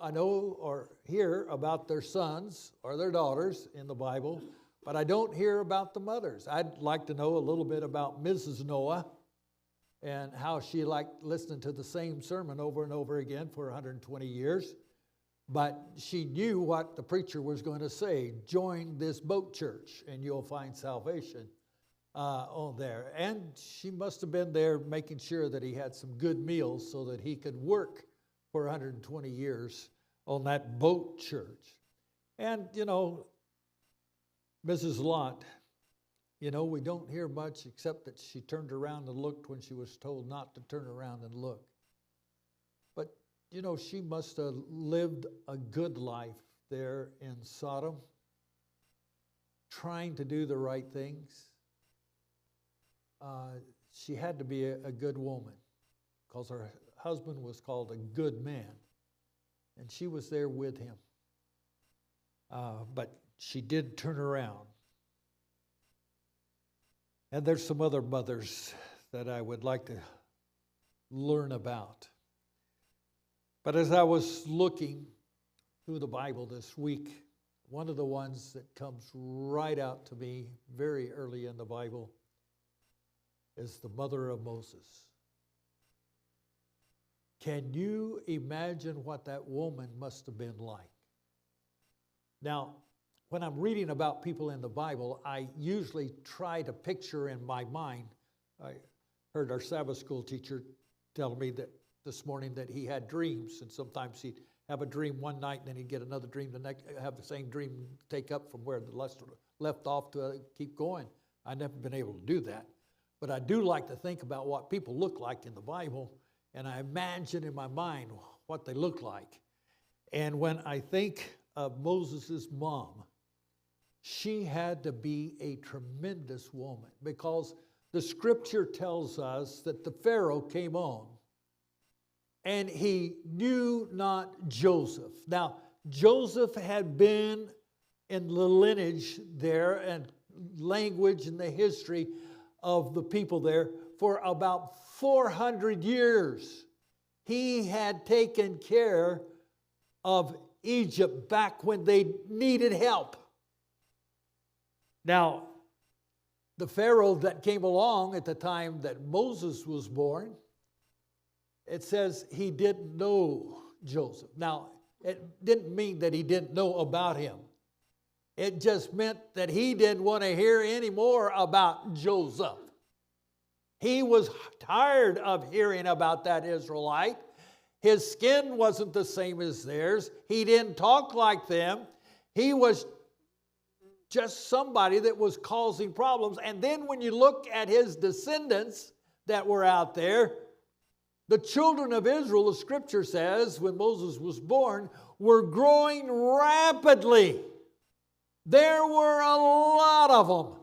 I know or hear about their sons or their daughters in the Bible, but I don't hear about the mothers. I'd like to know a little bit about Mrs. Noah and how she liked listening to the same sermon over and over again for 120 years. But she knew what the preacher was going to say. Join this boat church and you'll find salvation on there. And she must have been there making sure that he had some good meals so that he could work for 120 years on that boat church. And, Mrs. Lot, we don't hear much except that she turned around and looked when she was told not to turn around and look. But, she must have lived a good life there in Sodom, trying to do the right things. She had to be a good woman because her husband was called a good man, and she was there with him. But she did turn around. And there's some other mothers that I would like to learn about. But as I was looking through the Bible this week, one of the ones that comes right out to me very early in the Bible is the mother of Moses. Can you imagine what that woman must have been like? Now, when I'm reading about people in the Bible, I usually try to picture in my mind. I heard our Sabbath school teacher tell me that this morning that he had dreams, and sometimes he'd have a dream one night and then he'd get another dream the next, have the same dream, take up from where the left off to keep going. I've never been able to do that. But I do like to think about what people look like in the Bible, and I imagine in my mind what they look like. And when I think of Moses' mom, she had to be a tremendous woman, because the scripture tells us that the Pharaoh came on and he knew not Joseph. Now, Joseph had been in the lineage there and language and the history of the people there for about 400 years. He had taken care of Egypt back when they needed help. Now, the Pharaoh that came along at the time that Moses was born, it says he didn't know Joseph. Now, it didn't mean that he didn't know about him. It just meant that he didn't want to hear any more about Joseph. He was tired of hearing about that Israelite. His skin wasn't the same as theirs. He didn't talk like them. He was just somebody that was causing problems. And then when you look at his descendants that were out there, the children of Israel, the scripture says, when Moses was born, were growing rapidly. There were a lot of them.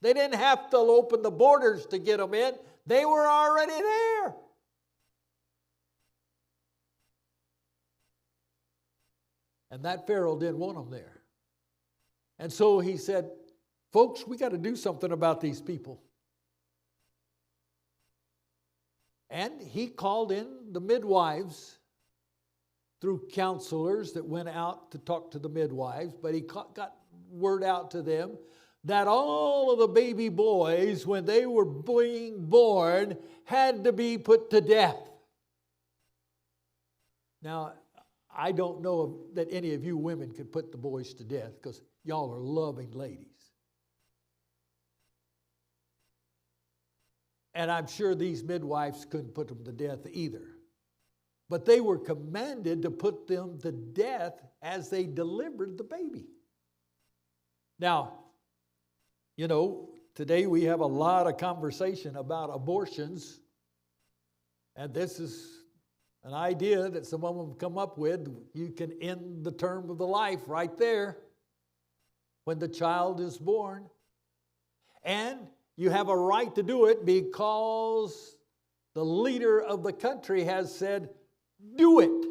They didn't have to open the borders to get them in. They were already there. And that Pharaoh didn't want them there. And so he said, folks, we got to do something about these people. And he called in the midwives through counselors that went out to talk to the midwives, but he got word out to them that all of the baby boys, when they were being born, had to be put to death. Now, I don't know that any of you women could put the boys to death, because y'all are loving ladies. And I'm sure these midwives couldn't put them to death either. But they were commanded to put them to death as they delivered the baby. Now, today we have a lot of conversation about abortions. And this is an idea that some of them come up with. You can end the term of the life right there when the child is born. And you have a right to do it because the leader of the country has said, do it.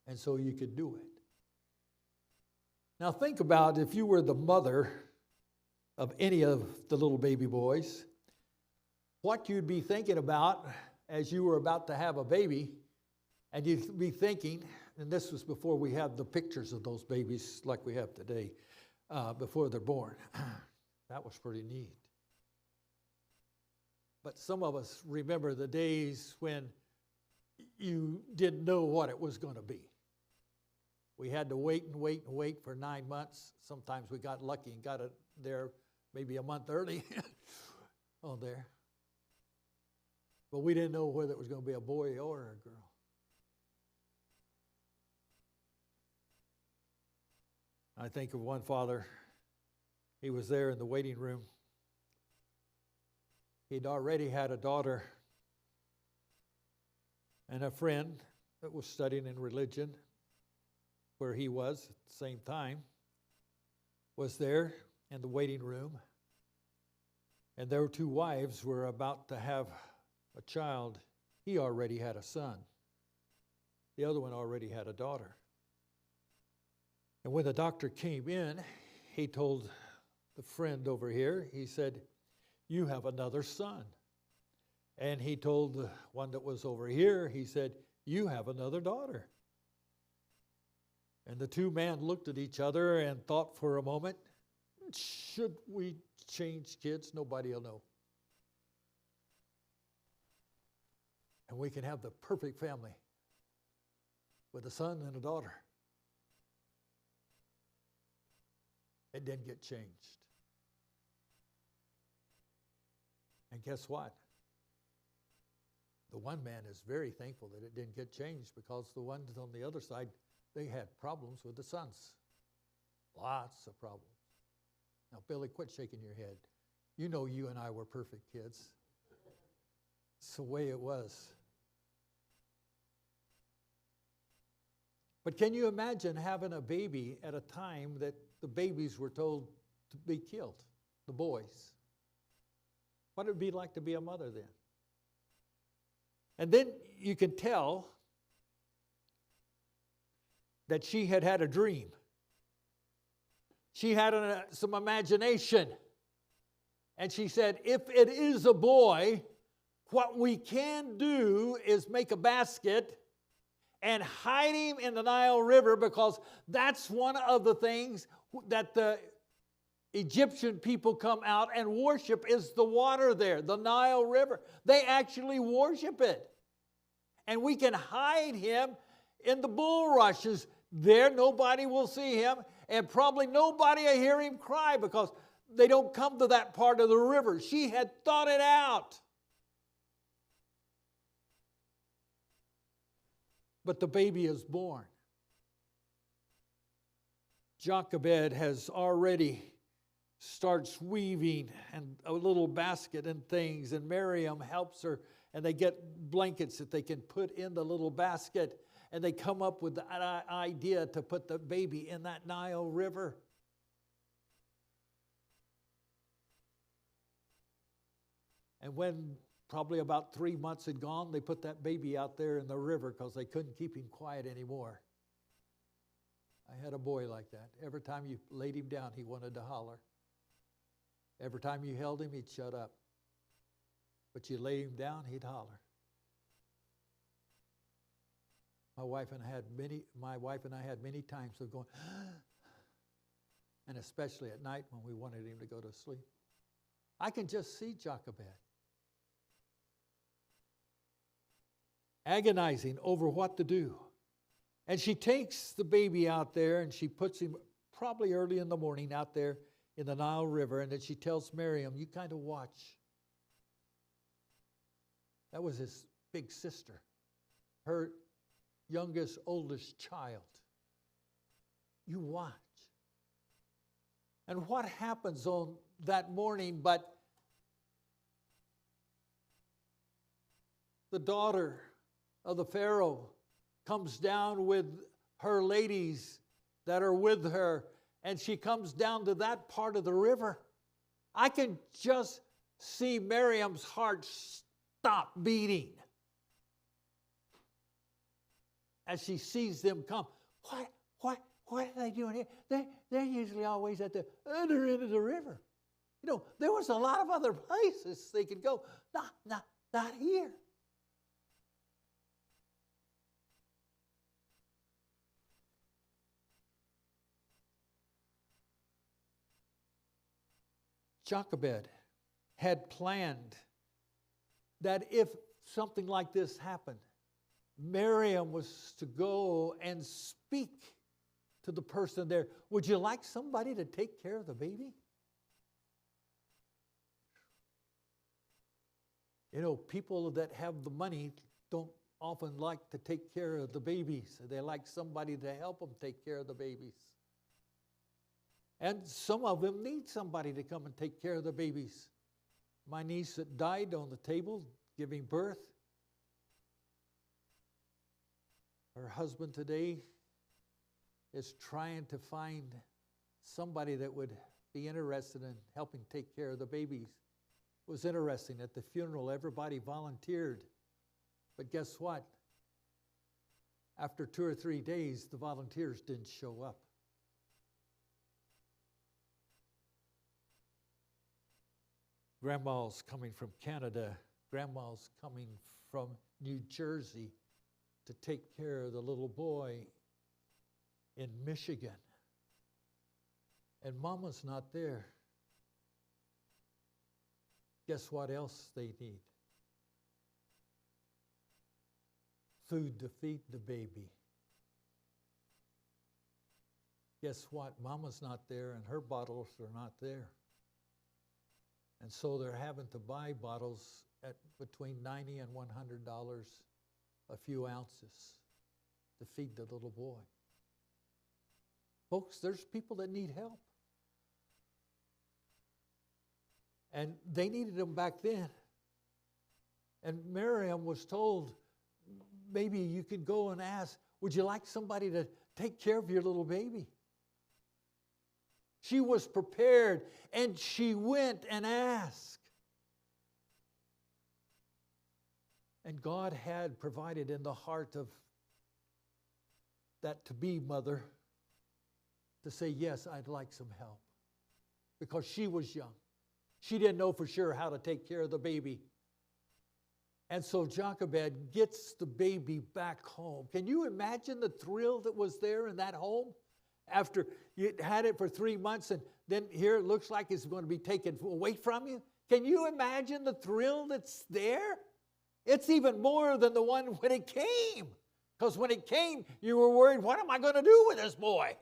And so you could do it. Now think about if you were the mother of any of the little baby boys, what you'd be thinking about as you were about to have a baby, And you'd be thinking, and this was before we had the pictures of those babies like we have today, before they're born. That was pretty neat. But some of us remember the days when you didn't know what it was going to be. We had to wait and wait and wait for 9 months. Sometimes we got lucky and got it there maybe a month early. Oh, there. But we didn't know whether it was going to be a boy or a girl. I think of one father. He was there in the waiting room. He'd already had a daughter, and a friend that was studying in religion where he was at the same time was there in the waiting room, and their two wives were about to have a child. He already had a son. The other one already had a daughter. And when the doctor came in, he told the friend over here, he said, "You have another son." And he told the one that was over here, he said, "You have another daughter." And the two men looked at each other and thought for a moment, should we change kids? Nobody will know. And we can have the perfect family with a son and a daughter. It didn't get changed. And guess what? The one man is very thankful that it didn't get changed, because the ones on the other side, they had problems with the sons. Lots of problems. Now, Billy, quit shaking your head. You know you and I were perfect kids. It's the way it was. But can you imagine having a baby at a time that the babies were told to be killed, the boys? What would it be like to be a mother then? And then you can tell that she had had a dream. She had some imagination. And she said, if it is a boy, what we can do is make a basket and hide him in the Nile River, because that's one of the things that the Egyptian people come out and worship, is the water there, the Nile River. They actually worship it. And we can hide him in the bulrushes there. Nobody will see him, and probably nobody will hear him cry, because they don't come to that part of the river. She had thought it out. But the baby is born. Jochebed has already starts weaving and a little basket and things, and Miriam helps her, and they get blankets that they can put in the little basket, and they come up with the idea to put the baby in that Nile River. And when probably about 3 months had gone, they put that baby out there in the river because they couldn't keep him quiet anymore. I had a boy like that. Every time you laid him down, he wanted to holler. Every time you held him, he'd shut up. But you lay him down, he'd holler. My wife and I had many times of going, and especially at night when we wanted him to go to sleep. I can just see Jochebed agonizing over what to do. And she takes the baby out there and she puts him probably early in the morning out there in the Nile River, and then she tells Miriam, you kind of watch. That was his big sister, her youngest, oldest child. You watch. And what happens on that morning but the daughter of the Pharaoh comes down with her ladies that are with her, and she comes down to that part of the river. I can just see Miriam's heart stop beating as she sees them come. What are they doing here? They're usually always at the other end of the river. You know, there was a lot of other places they could go. Not here. Jochebed had planned that if something like this happened, Miriam was to go and speak to the person there. Would you like somebody to take care of the baby? You know, people that have the money don't often like to take care of the babies. They like somebody to help them take care of the babies. And some of them need somebody to come and take care of the babies. My niece that died on the table giving birth, her husband today is trying to find somebody that would be interested in helping take care of the babies. It was interesting. At the funeral, everybody volunteered. But guess what? After 2 or 3 days, the volunteers didn't show up. Grandma's coming from Canada. Grandma's coming from New Jersey to take care of the little boy in Michigan. And Mama's not there. Guess what else they need? Food to feed the baby. Guess what? Mama's not there and her bottles are not there. And so they're having to buy bottles at between $90 and $100 a few ounces to feed the little boy. Folks, there's people that need help. And they needed them back then. And Miriam was told, maybe you could go and ask, would you like somebody to take care of your little baby? She was prepared, and she went and asked. And God had provided in the heart of that to-be mother to say, yes, I'd like some help. Because she was young. She didn't know for sure how to take care of the baby. And so Jochebed gets the baby back home. Can you imagine the thrill that was there in that home? After you had it for 3 months and then here it looks like it's going to be taken away from you. Can you imagine the thrill that's there? It's even more than the one when it came. Because when it came, you were worried, what am I going to do with this boy?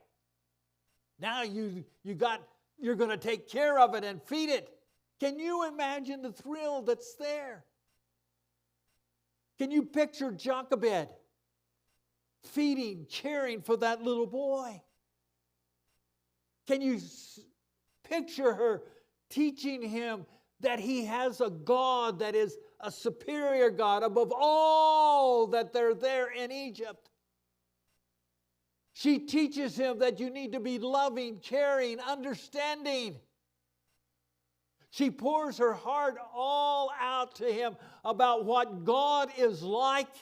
Now you're going to take care of it and feed it. Can you imagine the thrill that's there? Can you picture Jochebed feeding, caring for that little boy? Can you picture her teaching him that he has a God that is a superior God above all that they're there in Egypt? She teaches him that you need to be loving, caring, understanding. She pours her heart all out to him about what God is like,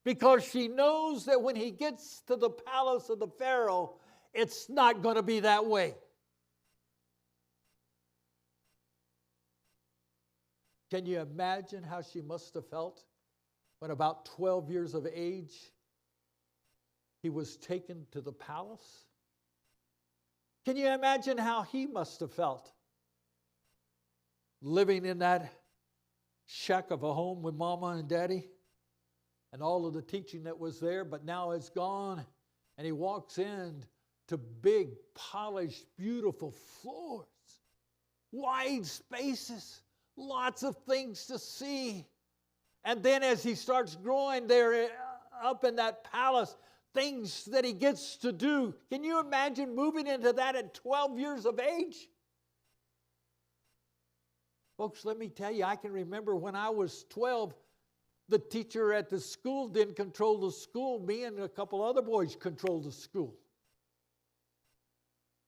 because she knows that when he gets to the palace of the Pharaoh, it's not going to be that way. Can you imagine how she must have felt when about 12 years of age he was taken to the palace? Can you imagine how he must have felt living in that shack of a home with Mama and Daddy and all of the teaching that was there, but now it's gone, and he walks in to big, polished, beautiful floors, wide spaces, lots of things to see. And then as he starts growing there up in that palace, things that he gets to do. Can you imagine moving into that at 12 years of age? Folks, let me tell you, I can remember when I was 12, the teacher at the school didn't control the school. Me and a couple other boys controlled the school.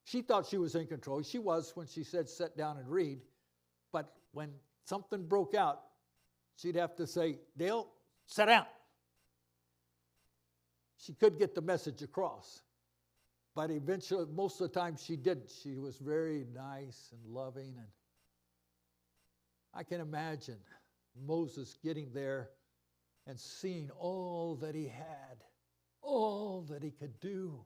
She thought she was in control. She was when she said, sit down and read. But when something broke out, she'd have to say, Dale, sit down. She could get the message across. But eventually, most of the time she didn't. She was very nice and loving. And I can imagine Moses getting there and seeing all that he had, all that he could do.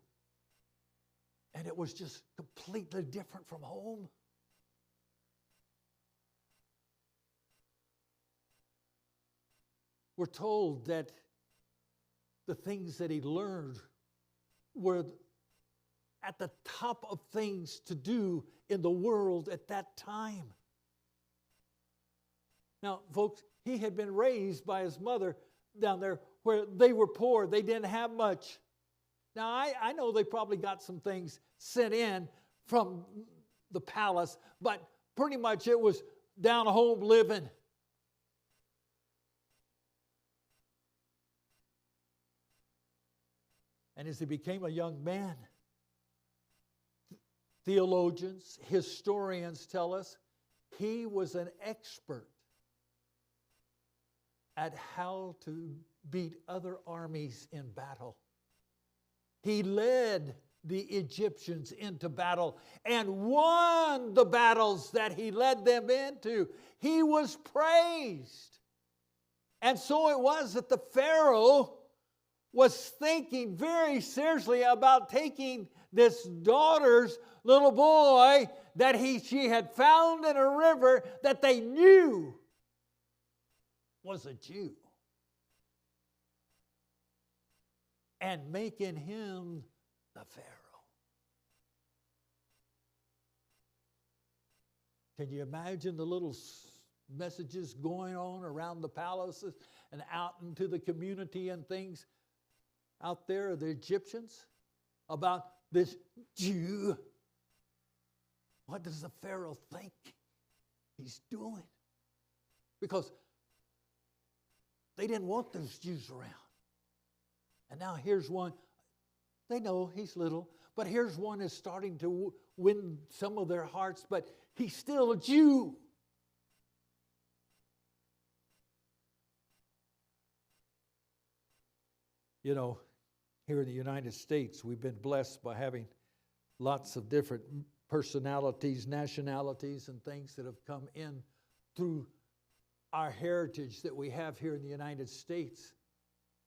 And it was just completely different from home. We're told that the things that he learned were at the top of things to do in the world at that time. Now, folks, he had been raised by his mother down there where they were poor. They didn't have much. Now, I know they probably got some things sent in from the palace, but pretty much it was down home living. And as he became a young man, theologians, historians tell us he was an expert at how to beat other armies in battle. He led the Egyptians into battle and won the battles that he led them into. He was praised. And so it was that the Pharaoh was thinking very seriously about taking this daughter's little boy that she had found in a river that they knew was a Jew, and making him the Pharaoh. Can you imagine the little messages going on around the palaces and out into the community and things out there, the Egyptians, about this Jew? What does the Pharaoh think he's doing? Because they didn't want those Jews around. And now here's one. They know he's little, but here's one is starting to win some of their hearts, but he's still a Jew. You know, here in the United States, we've been blessed by having lots of different personalities, nationalities, and things that have come in through our heritage that we have here in the United States.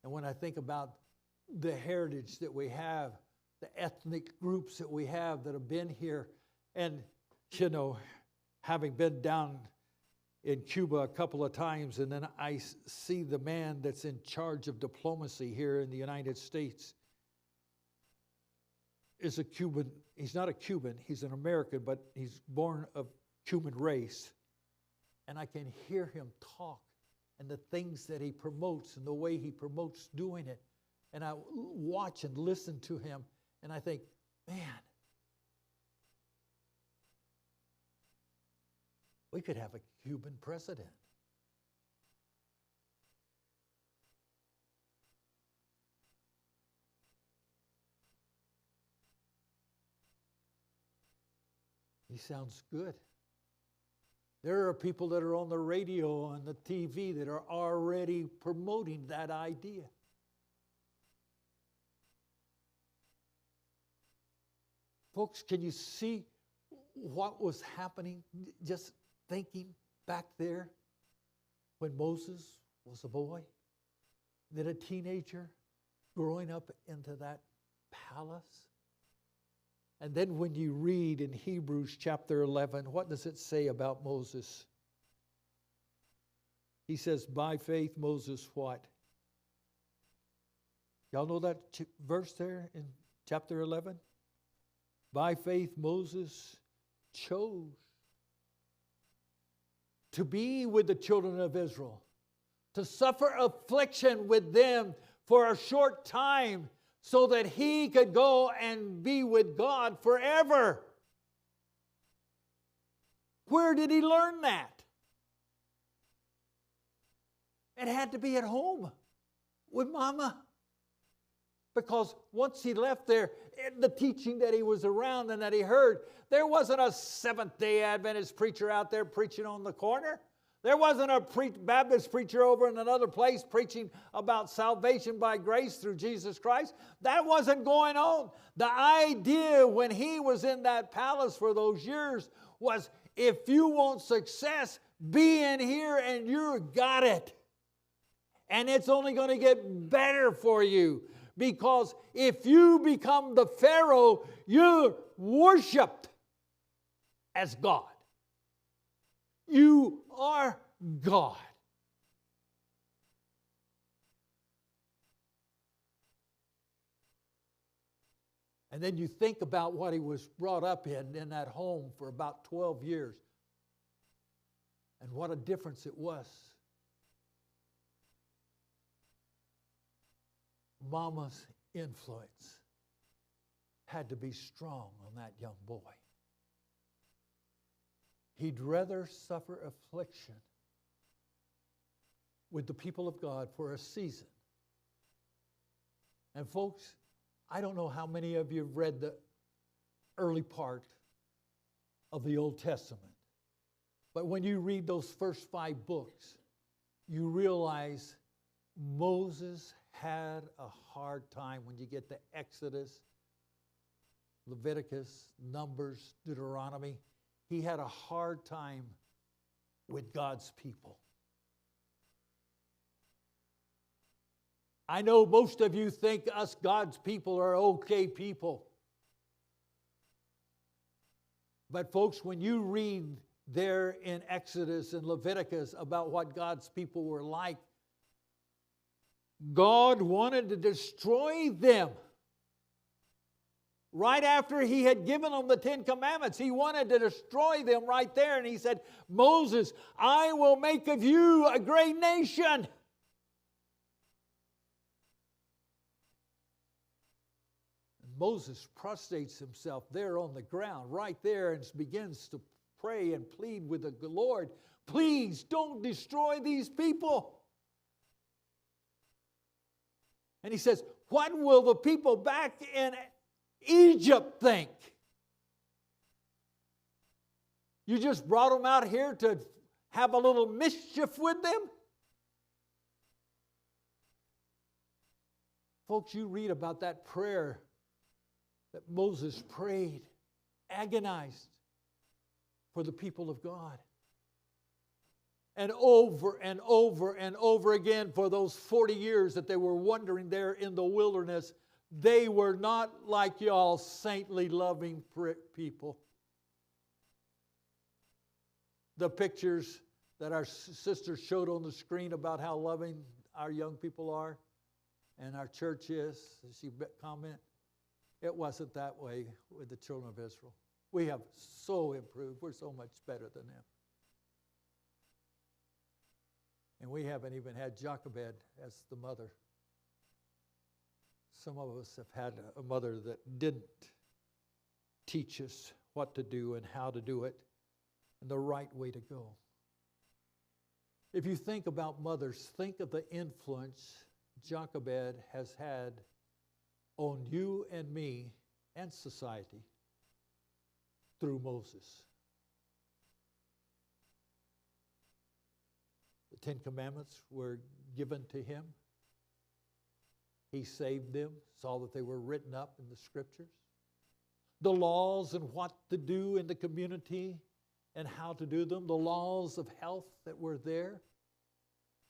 And when I think about the heritage that we have, the ethnic groups that we have that have been here, and, you know, having been down in Cuba a couple of times, and then I see the man that's in charge of diplomacy here in the United States is a Cuban. He's not a Cuban, he's an American, but he's born of Cuban race. And I can hear him talk and the things that he promotes and the way he promotes doing it. And I watch and listen to him, and I think, man, we could have a Cuban president. He sounds good. There are people that are on the radio, on the TV, that are already promoting that idea. Folks, can you see what was happening? Just thinking back there when Moses was a boy, then a teenager growing up into that palace. And then when you read in Hebrews chapter 11, what does it say about Moses? He says, by faith Moses what? Y'all know that verse there in chapter 11? By faith Moses chose to be with the children of Israel, to suffer affliction with them for a short time, so that he could go and be with God forever. Where did he learn that? It had to be at home with Mama. Because once he left there, the teaching that he was around and that he heard, there wasn't a Seventh-day Adventist preacher out there preaching on the corner. There wasn't a Baptist preacher over in another place preaching about salvation by grace through Jesus Christ. That wasn't going on. The idea when he was in that palace for those years was, if you want success, be in here and you got it. And it's only going to get better for you. Because if you become the Pharaoh, you're worshipped as God. You are God. And then you think about what he was brought up in that home for about 12 years. And what a difference it was. Mama's influence had to be strong on that young boy. He'd rather suffer affliction with the people of God for a season. And folks, I don't know how many of you have read the early part of the Old Testament. But when you read those first 5 books, you realize Moses had a hard time when you get to Exodus, Leviticus, Numbers, Deuteronomy. He had a hard time with God's people. I know most of you think us God's people are okay people. But folks, when you read there in Exodus and Leviticus about what God's people were like, God wanted to destroy them. Right after he had given them the 10 commandments, he wanted to destroy them right there. And he said, Moses, I will make of you a great nation. And Moses prostrates himself there on the ground, right there, and begins to pray and plead with the Lord, please don't destroy these people. And he says, what will the people back in Egypt think? You just brought them out here to have a little mischief with them? Folks, you read about that prayer that Moses prayed, agonized for the people of God. And over and over and over again for those 40 years that they were wandering there in the wilderness, they were not like y'all saintly, loving people. The pictures that our sister showed on the screen about how loving our young people are and our church is, she commented, it wasn't that way with the children of Israel. We have so improved. We're so much better than them. And we haven't even had Jochebed as the mother. Some of us have had a mother that didn't teach us what to do and how to do it and the right way to go. If you think about mothers, think of the influence Jochebed has had on you and me and society through Moses. The 10 Commandments were given to him. He saved them, saw that they were written up in the Scriptures. The laws and what to do in the community and how to do them. The laws of health that were there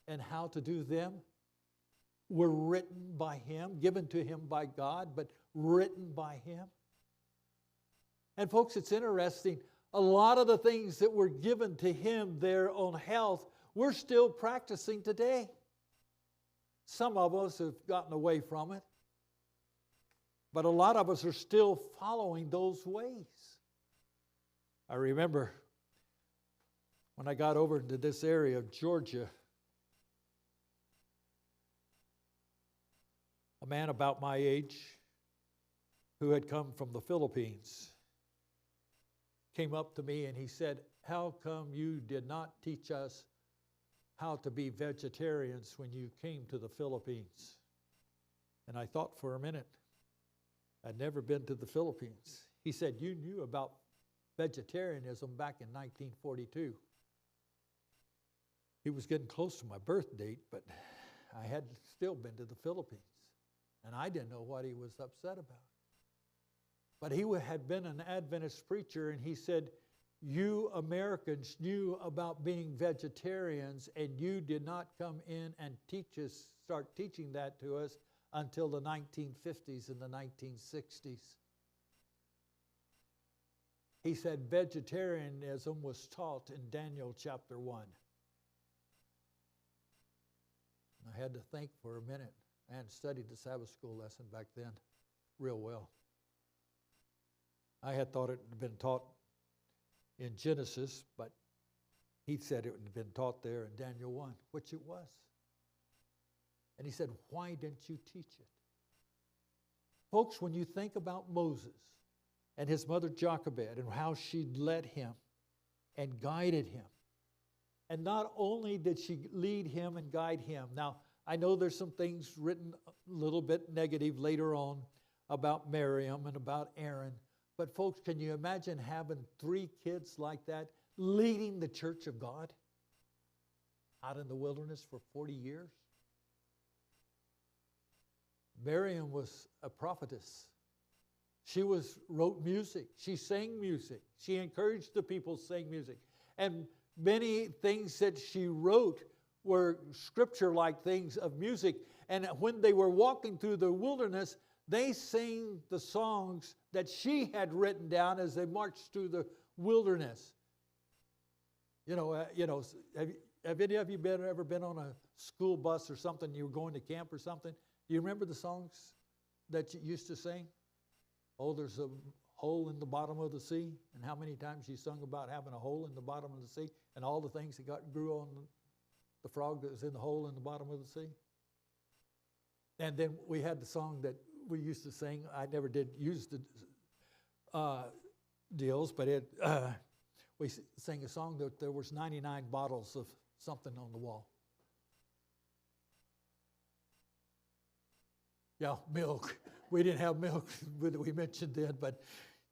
and how to do them were written by him, given to him by God, but written by him. And folks, it's interesting. A lot of the things that were given to him there on health, we're still practicing today. Some of us have gotten away from it, but a lot of us are still following those ways. I remember when I got over to this area of Georgia, a man about my age who had come from the Philippines came up to me and he said, how come you did not teach us how to be vegetarians when you came to the Philippines? And I thought for a minute. I'd never been to the Philippines. He said, you knew about vegetarianism back in 1942. He was getting close to my birth date, but I had still been to the Philippines. And I didn't know what he was upset about. But he had been an Adventist preacher, and he said, you Americans knew about being vegetarians, and you did not come in and start teaching that to us until the 1950s and the 1960s. He said vegetarianism was taught in Daniel chapter 1. I had to think for a minute. I hadn't studied the Sabbath school lesson back then real well. I had thought it had been taught in Genesis, but he said it had been taught there in Daniel 1, which it was. And he said, why didn't you teach it? Folks, when you think about Moses and his mother Jochebed and how she led him and guided him, and not only did she lead him and guide him. Now, I know there's some things written a little bit negative later on about Miriam and about Aaron. But folks, can you imagine having 3 kids like that leading the church of God out in the wilderness for 40 years? Miriam was a prophetess. She wrote music. She sang music. She encouraged the people to sing music. And many things that she wrote were scripture-like things of music. And when they were walking through the wilderness, they sang the songs that she had written down as they marched through the wilderness. Have any of you ever been on a school bus or something? You were going to camp or something. Do you remember the songs that you used to sing? Oh, there's a hole in the bottom of the sea, and how many times she sung about having a hole in the bottom of the sea, and all the things that grew on the frog that was in the hole in the bottom of the sea. And then we had the song that we used to sing. I never did use the deals, but we sang a song that there was 99 bottles of something on the wall. Yeah, milk. We didn't have milk that we mentioned then, but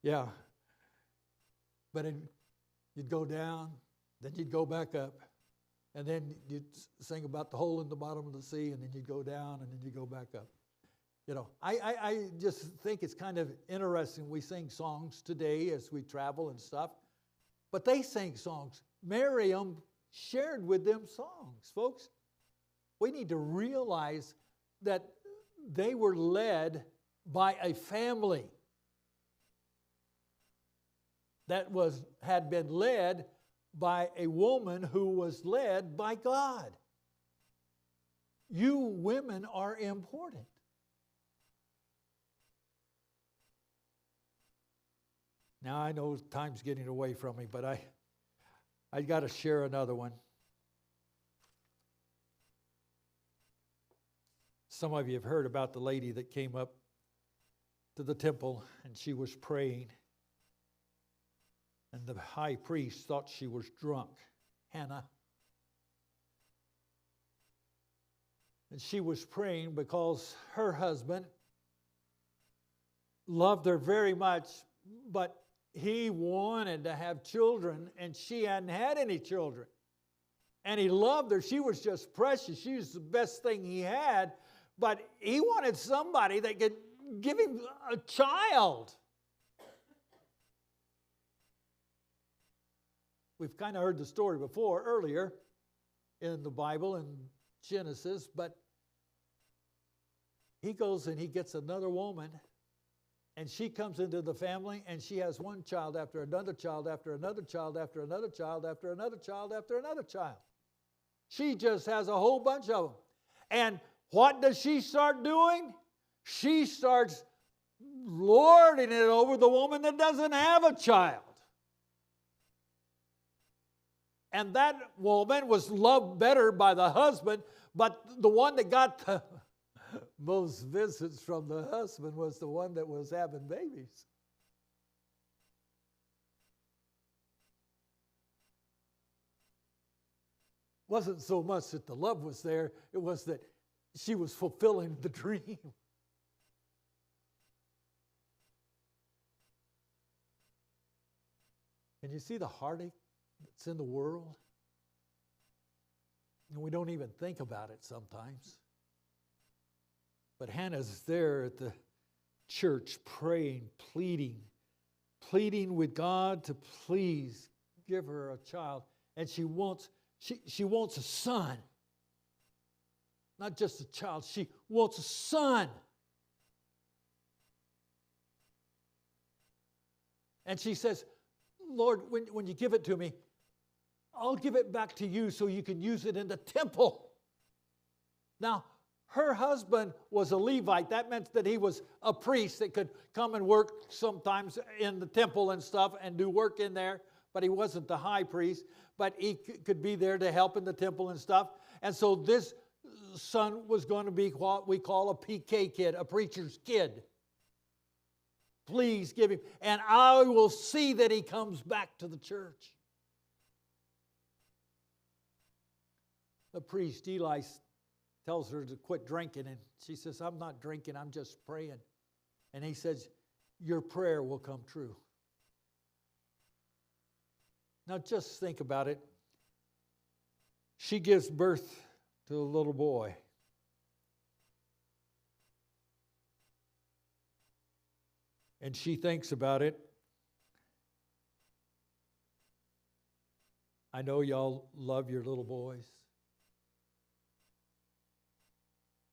yeah. But you'd go down, then you'd go back up, and then you'd sing about the hole in the bottom of the sea, and then you'd go down, and then you go back up. I just think it's kind of interesting. We sing songs today as we travel and stuff, but they sang songs. Miriam shared with them songs, folks. We need to realize that they were led by a family that had been led by a woman who was led by God. You women are important. Now I know time's getting away from me, but I got to share another one. Some of you have heard about the lady that came up to the temple and she was praying. And the high priest thought she was drunk, Hannah. And she was praying because her husband loved her very much, but he wanted to have children and she hadn't had any children. And he loved her. She was just precious. She was the best thing he had. But he wanted somebody that could give him a child. We've kind of heard the story before, earlier in the Bible, in Genesis, but he goes and he gets another woman, and she comes into the family, and she has one child after another child after another child after another child after another child after another child. She just has a whole bunch of them. And what does she start doing? She starts lording it over the woman that doesn't have a child. And that woman was loved better by the husband, but the one that got the most visits from the husband was the one that was having babies. Wasn't so much that the love was there, it was that she was fulfilling the dream. And you see the heartache that's in the world? And we don't even think about it sometimes. But Hannah's there at the church praying, pleading with God to please give her a child. And she wants a son. not just a child, she wants a son. And she says, Lord, when you give it to me, I'll give it back to you so you can use it in the temple. Now, her husband was a Levite. That meant that he was a priest that could come and work sometimes in the temple and stuff and do work in there, but he wasn't the high priest, but he could be there to help in the temple and stuff. And so this son was going to be what we call a PK kid, a preacher's kid. Please give him, and I will see that he comes back to the church. The priest, Eli, tells her to quit drinking, and she says, I'm not drinking, I'm just praying. And he says, your prayer will come true. Now just think about it. She gives birth to a little boy. And she thinks about it. I know y'all love your little boys.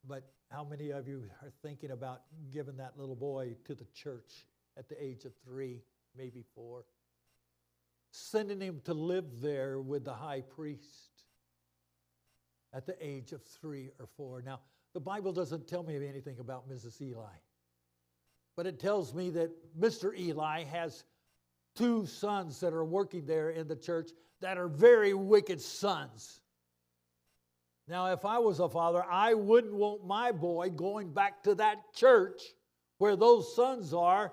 But how many of you are thinking about giving that little boy to the church at the age of 3, maybe 4? Sending him to live there with the high priest at the age of 3 or 4. Now, the Bible doesn't tell me anything about Mrs. Eli. But it tells me that Mr. Eli has 2 sons that are working there in the church that are very wicked sons. Now, if I was a father, I wouldn't want my boy going back to that church where those sons are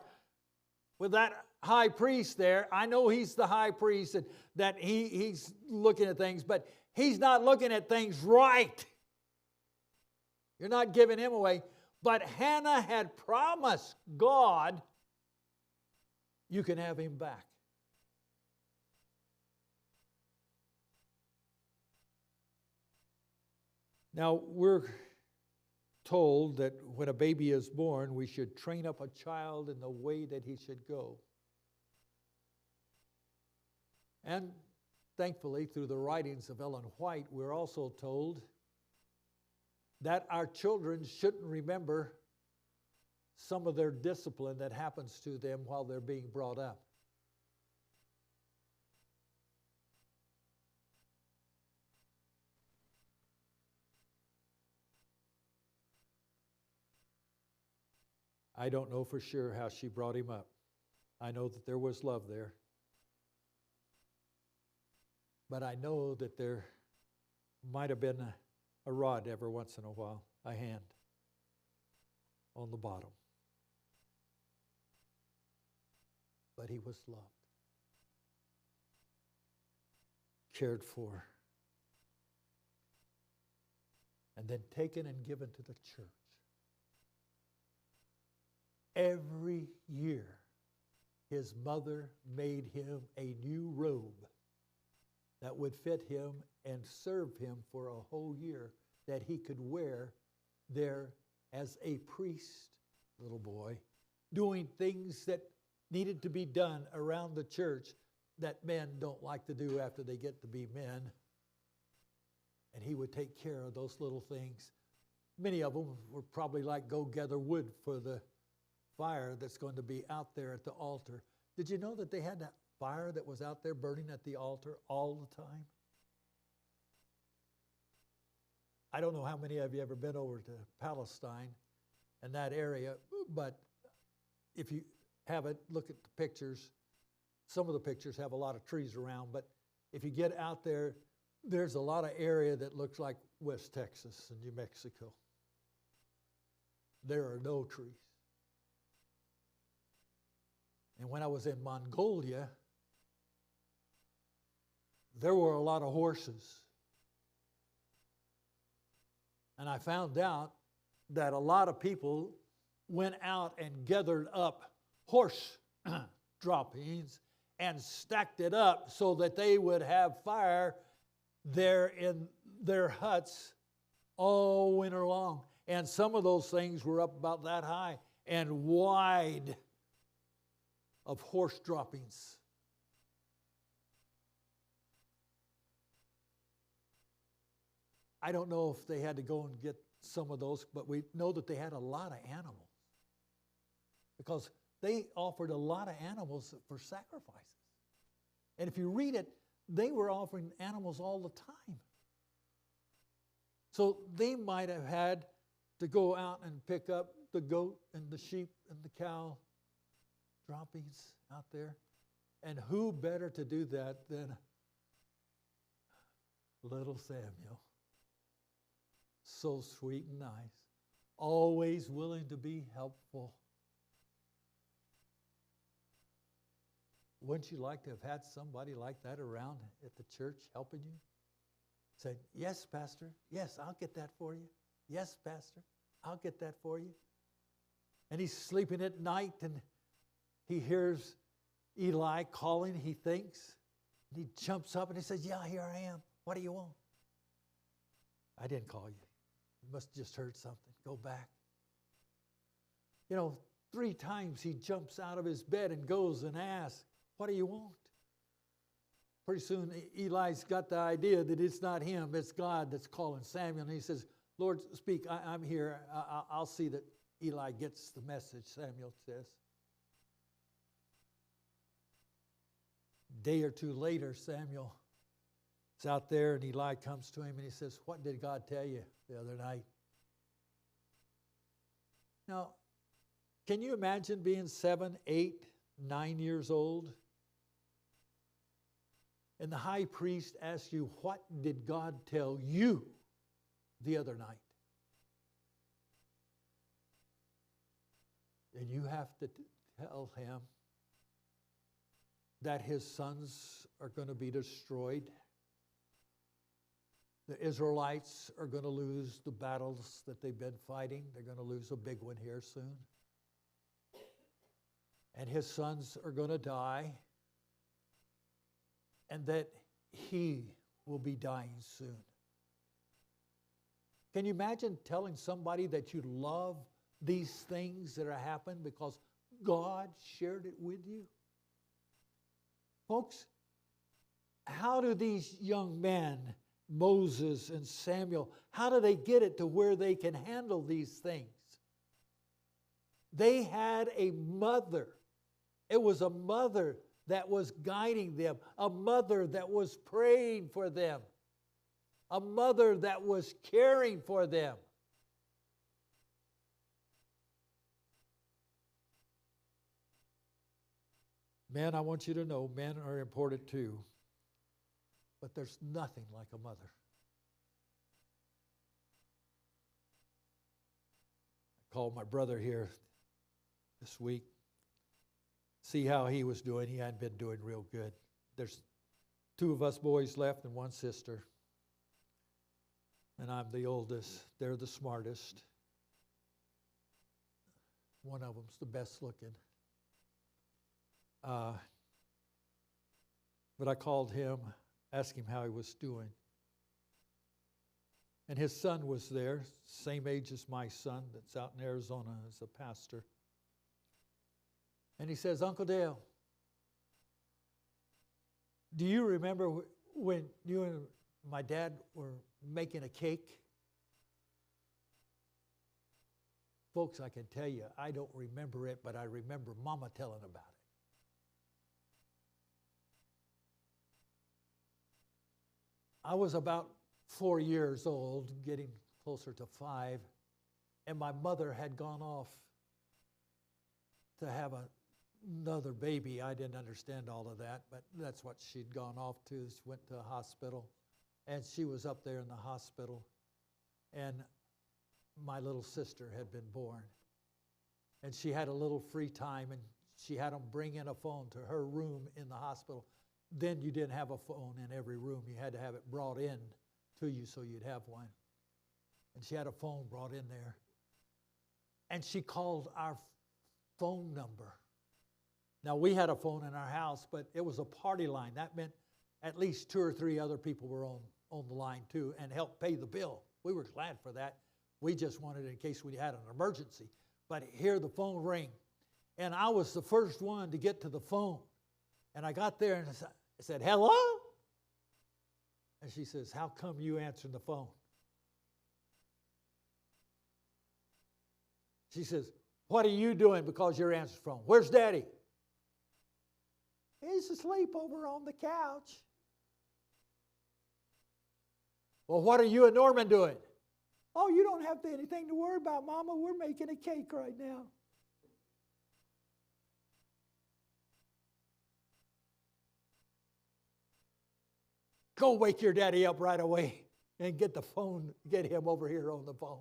with that high priest there. I know he's the high priest and that he's looking at things, but he's not looking at things right. You're not giving him away. But Hannah had promised God, you can have him back. Now, we're told that when a baby is born, we should train up a child in the way that he should go. And thankfully, through the writings of Ellen White, we're also told that our children shouldn't remember some of their discipline that happens to them while they're being brought up. I don't know for sure how she brought him up. I know that there was love there. But I know that there might have been a rod every once in a while, a hand on the bottom. But he was loved, cared for, and then taken and given to the church. Every year, his mother made him a new robe that would fit him and serve him for a whole year that he could wear there as a priest, little boy, doing things that needed to be done around the church that men don't like to do after they get to be men. And he would take care of those little things. Many of them were probably like go gather wood for the fire that's going to be out there at the altar. Did you know that they had that fire that was out there burning at the altar all the time? I don't know how many of you ever been over to Palestine and that area, but if you haven't, look at the pictures. Some of the pictures have a lot of trees around, but if you get out there, there's a lot of area that looks like West Texas and New Mexico. There are no trees. And when I was in Mongolia, there were a lot of horses. And I found out that a lot of people went out and gathered up horse droppings and stacked it up so that they would have fire there in their huts all winter long. And some of those things were up about that high and wide of horse droppings. I don't know if they had to go and get some of those, but we know that they had a lot of animals because they offered a lot of animals for sacrifices. And if you read it, they were offering animals all the time. So they might have had to go out and pick up the goat and the sheep and the cow droppings out there. And who better to do that than little Samuel? So sweet and nice, always willing to be helpful. Wouldn't you like to have had somebody like that around at the church helping you? Say, yes, Pastor. Yes, I'll get that for you. Yes, Pastor. I'll get that for you. And he's sleeping at night and he hears Eli calling, he thinks. And he jumps up and he says, yeah, here I am. What do you want? I didn't call you. You must have just heard something. Go back. 3 times he jumps out of his bed and goes and asks, what do you want? Pretty soon Eli's got the idea that it's not him, it's God that's calling Samuel. And he says, Lord, speak, I'm here. I'll see that Eli gets the message, Samuel says. A day or two later, Samuel is out there and Eli comes to him and he says, what did God tell you the other night? Now, can you imagine being 7, 8, 9 years old? And the high priest asks you, what did God tell you the other night? And you have to tell him that his sons are going to be destroyed. The Israelites are going to lose the battles that they've been fighting. They're going to lose a big one here soon. And his sons are going to die. And that he will be dying soon. Can you imagine telling somebody that you love these things that are happening because God shared it with you? Folks, how do these young men, Moses and Samuel, how do they get it to where they can handle these things? They had a mother. It was a mother that was guiding them, a mother that was praying for them, a mother that was caring for them. Men, I want you to know, men are important too, but there's nothing like a mother. I called my brother here this week. See how he was doing. He hadn't been doing real good. There's 2 of us boys left and 1 sister. And I'm the oldest. They're the smartest. One of them's the best looking. But I called him, asked him how he was doing. And his son was there, same age as my son that's out in Arizona as a pastor. And he says, Uncle Dale, do you remember when you and my dad were making a cake? Folks, I can tell you, I don't remember it, but I remember Mama telling about it. I was about 4 years old, getting closer to 5, and my mother had gone off to have another baby. I didn't understand all of that, but that's what she'd gone off to. She went to a hospital, and she was up there in the hospital, and my little sister had been born. And she had a little free time, and she had them bring in a phone to her room in the hospital. Then you didn't have a phone in every room. You had to have it brought in to you so you'd have one. And she had a phone brought in there. And she called our phone number. Now, we had a phone in our house, but it was a party line. That meant at least 2 or 3 other people were on the line too and helped pay the bill. We were glad for that. We just wanted it in case we had an emergency. But hear the phone ring. And I was the first one to get to the phone. And I got there and I said, hello? And she says, how come you answering the phone? She says, what are you doing because you're answering the phone? Where's Daddy? He's asleep over on the couch. Well, what are you and Norman doing? Oh, you don't have anything to worry about, Mama. We're making a cake right now. Go wake your daddy up right away and get him over here on the phone.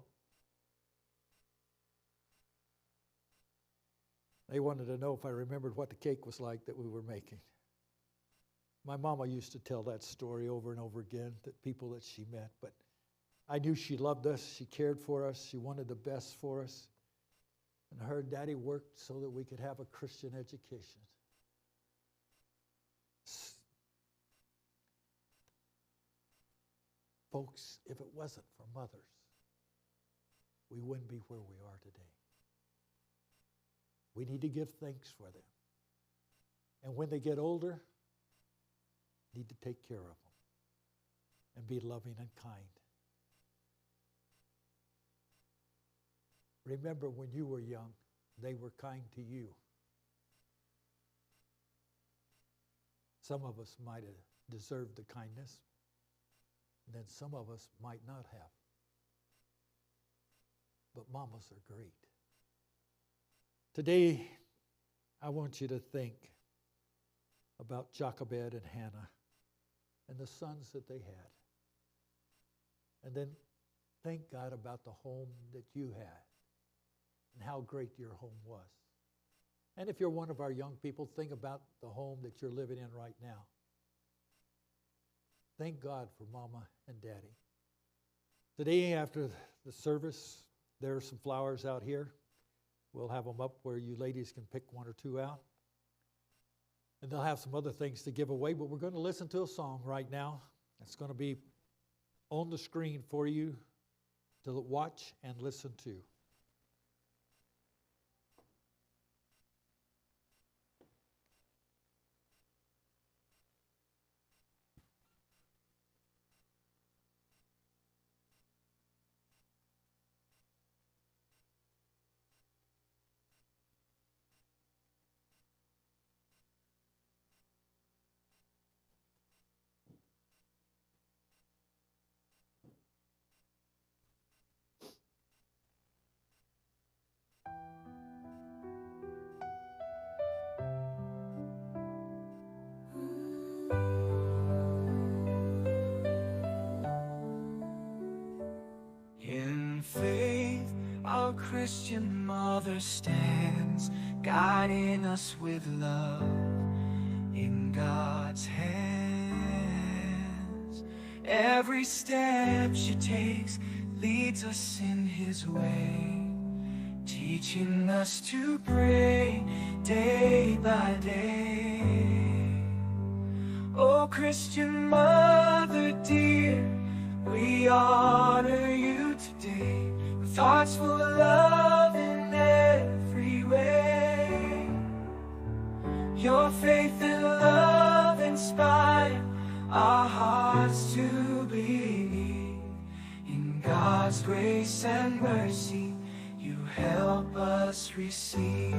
They wanted to know if I remembered what the cake was like that we were making. My mama used to tell that story over and over again, that people that she met. But I knew she loved us, she cared for us, she wanted the best for us. And her daddy worked so that we could have a Christian education. Folks, if it wasn't for mothers, we wouldn't be where we are today. We need to give thanks for them. And when they get older, need to take care of them and be loving and kind. Remember when you were young, they were kind to you. Some of us might have deserved the kindness, and then some of us might not have. But mamas are great. Today, I want you to think about Jochebed and Hannah and the sons that they had. And then thank God about the home that you had and how great your home was. And if you're one of our young people, think about the home that you're living in right now. Thank God for Mama and Daddy. Today, after the service, there are some flowers out here. We'll have them up where you ladies can pick one or two out. And they'll have some other things to give away, but we're going to listen to a song right now. It's going to be on the screen for you to watch and listen to. In faith, our Christian mother stands, guiding us with love in God's hands. Every step she takes leads us in His way, teaching us to pray day by day. Oh, Christian mother dear, we honor you today with hearts full of love in every way. Your faith and love inspire our hearts to believe in God's grace and mercy. You help us receive.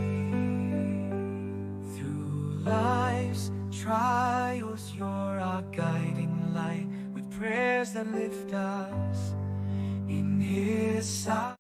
Through life's trials, you're our guiding light, with prayers that lift us in His sight.